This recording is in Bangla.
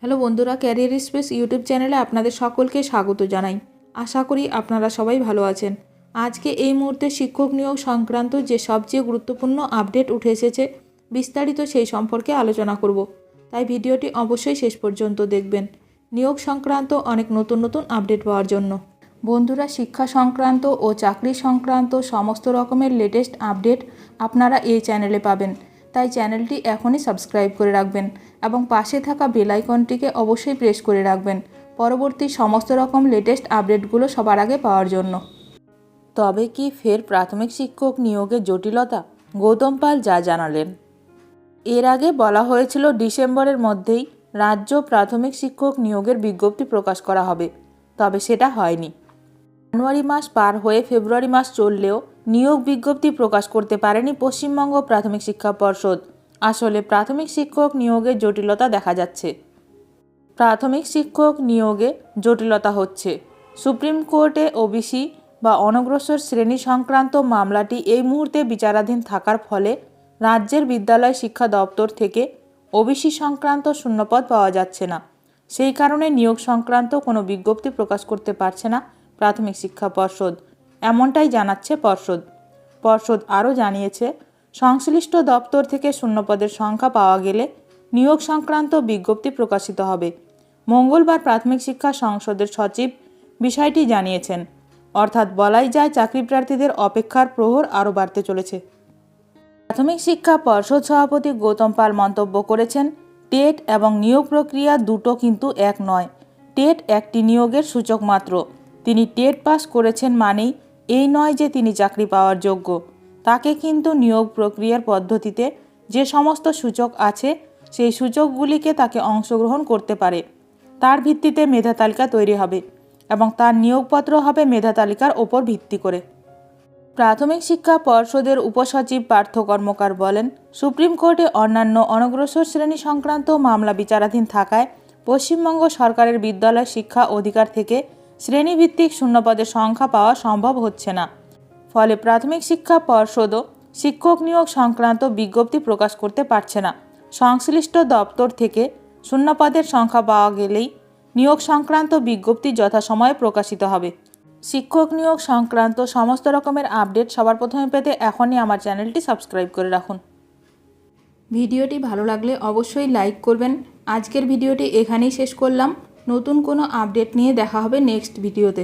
হ্যালো বন্ধুরা, ক্যারিয়ার স্পেস ইউটিউব চ্যানেলে আপনাদের সকলকে স্বাগত জানাই। আশা করি আপনারা সবাই ভালো আছেন। আজকে এই মুহূর্তে শিক্ষক নিয়োগ সংক্রান্ত যে সবচেয়ে গুরুত্বপূর্ণ আপডেট উঠে এসেছে, বিস্তারিত সেই সম্পর্কে আলোচনা করব। তাই ভিডিওটি অবশ্যই শেষ পর্যন্ত দেখবেন নিয়োগ সংক্রান্ত অনেক নতুন নতুন আপডেট পাওয়ার জন্য। বন্ধুরা, শিক্ষা সংক্রান্ত ও চাকরি সংক্রান্ত সমস্ত রকমের লেটেস্ট আপডেট আপনারা এই চ্যানেলে পাবেন। তাই চ্যানেলটি এখনই সাবস্ক্রাইব করে রাখবেন এবং পাশে থাকা বেল আইকনটিকে অবশ্যই প্রেস করে রাখবেন পরবর্তী সমস্ত রকম লেটেস্ট আপডেটগুলো সবার আগে পাওয়ার জন্য। তবে কি ফের প্রাথমিক শিক্ষক নিয়োগে জটিলতা? গৌতম পাল যা জানালেন। এর আগে বলা হয়েছিল ডিসেম্বরের মধ্যেই রাজ্য প্রাথমিক শিক্ষক নিয়োগের বিজ্ঞপ্তি প্রকাশ করা হবে, তবে সেটা হয়নি। জানুয়ারি মাস পার হয়ে ফেব্রুয়ারি মাস চললেও নিয়োগ বিজ্ঞপ্তি প্রকাশ করতে পারেনি পশ্চিমবঙ্গ প্রাথমিক শিক্ষা পর্ষদ। আসলে প্রাথমিক শিক্ষক নিয়োগে জটিলতা দেখা যাচ্ছে। প্রাথমিক শিক্ষক নিয়োগে জটিলতা হচ্ছে। সুপ্রিম কোর্টে ওবিসি বা অনগ্রসর শ্রেণী সংক্রান্ত মামলাটি এই মুহূর্তে বিচারাধীন থাকার ফলে রাজ্যের বিদ্যালয় শিক্ষা দপ্তর থেকে ওবিসি সংক্রান্ত শূন্যপদ পাওয়া যাচ্ছে না। সেই কারণে নিয়োগ সংক্রান্ত কোনো বিজ্ঞপ্তি প্রকাশ করতে পারছে না প্রাথমিক শিক্ষা পর্ষদ, এমনটাই জানাচ্ছে পর্ষদ আরও জানিয়েছে, সংশ্লিষ্ট দপ্তর থেকে শূন্যপদের সংখ্যা পাওয়া গেলে নিয়োগ সংক্রান্ত বিজ্ঞপ্তি প্রকাশিত হবে। মঙ্গলবার প্রাথমিক শিক্ষা সংসদের সচিব বিষয়টি জানিয়েছেন। অর্থাৎ বলাই যায় চাকরি প্রার্থীদের অপেক্ষার প্রহর আরও বাড়তে চলেছে। প্রাথমিক শিক্ষা পর্ষদ সভাপতি গৌতম পাল মন্তব্য করেছেন, টেট এবং নিয়োগ প্রক্রিয়া দুটো কিন্তু এক নয়। টেট একটি নিয়োগের সূচক মাত্র। তিনি টেট পাস করেছেন মানেই এই নয় যে তিনি চাকরি পাওয়ার যোগ্য। তাকে কিন্তু নিয়োগ প্রক্রিয়ার পদ্ধতিতে যে সমস্ত সূচক আছে সেই সূচকগুলিকে তাকে অংশগ্রহণ করতে পারে। তার ভিত্তিতে মেধা তালিকা তৈরি হবে এবং তার নিয়োগপত্র হবে মেধা তালিকার ওপর ভিত্তি করে। প্রাথমিক শিক্ষা পর্ষদের উপসচিব পার্থ কর্মকার বলেন, সুপ্রিম কোর্টে অন্যান্য অনগ্রসর শ্রেণী সংক্রান্ত মামলা বিচারাধীন থাকায় পশ্চিমবঙ্গ সরকারের বিদ্যালয় শিক্ষা অধিকার থেকে শ্রেণীভিত্তিক শূন্যপদের সংখ্যা পাওয়া সম্ভব হচ্ছে না। ফলে প্রাথমিক শিক্ষা পর্ষদও শিক্ষক নিয়োগ সংক্রান্ত বিজ্ঞপ্তি প্রকাশ করতে পারছে না। সংশ্লিষ্ট দপ্তর থেকে শূন্যপদের সংখ্যা পাওয়া গেলেই নিয়োগ সংক্রান্ত বিজ্ঞপ্তি যথাসময়ে প্রকাশিত হবে। শিক্ষক নিয়োগ সংক্রান্ত সমস্ত রকমের আপডেট সবার প্রথমে পেতে এখনই আমার চ্যানেলটি সাবস্ক্রাইব করে রাখুন। ভিডিওটি ভালো লাগলে অবশ্যই লাইক করবেন। আজকের ভিডিওটি এখানেই শেষ করলাম। নতুন কোনো আপডেট নিয়ে দেখা হবে নেক্সট ভিডিওতে।